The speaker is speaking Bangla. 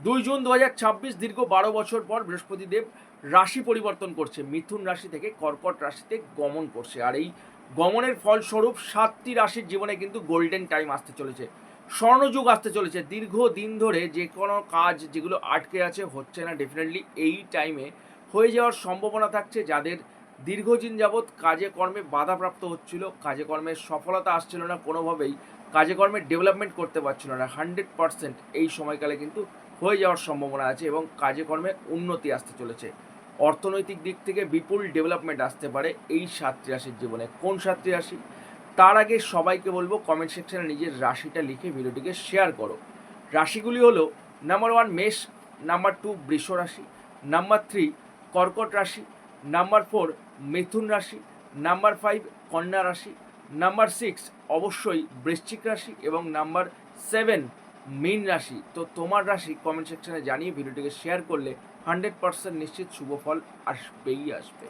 2 জুন 2026 দীর্ঘ 12 বছর পর বৃহস্পতিদেব রাশি পরিবর্তন করছে, মিথুন রাশি থেকে কর্কট রাশিতে গমন করছে। আর এই গমনের ফলস্বরূপ 7টি রাশির জীবনে কিন্তু গোল্ডেন টাইম আসতে চলেছে, স্বর্ণযুগ আসতে চলেছে। দীর্ঘ দিন ধরে যে কোনো কাজ যেগুলো আটকে আছে, হচ্ছে না, ডেফিনেটলি এই টাইমে হয়ে যাওয়ার সম্ভাবনা থাকছে। যাদের দীর্ঘদিন যাবৎ কাজে কর্মে বাধাপ্রাপ্ত হচ্ছিল, কাজে কর্মের সফলতা আসছিল না, কোনোভাবেই কাজে কর্মে ডেভেলপমেন্ট করতে পারছিল না, 100% এই সময়কালে কিন্তু হয়ে যাওয়ার সম্ভাবনা আছে এবং কাজে কর্মে উন্নতি আসতে চলেছে। অর্থনৈতিক দিক থেকে বিপুল ডেভেলপমেন্ট আসতে পারে এই 7টি রাশির জীবনে। কোন 7টি রাশি? তার আগে সবাইকে বলবো কমেন্ট সেকশনে নিজের রাশিটা লিখে ভিডিওটিকে শেয়ার করো। রাশিগুলি হলো: নাম্বার 1 মেষ, নাম্বার 2 বৃষ রাশি, নাম্বার 3 কর্কট রাশি, নাম্বার 4 মিথুন রাশি, নাম্বার 5 কন্যা রাশি, নাম্বার 6 অবশ্যই বৃশ্চিক রাশি এবং নাম্বার 7 মীন রাশি। তো তোমার রাশি কমেন্ট সেকশনে জানিয়ে ভিডিওটিকে শেয়ার করলে 100% নিশ্চিত শুভ ফল আসবেই আসবে।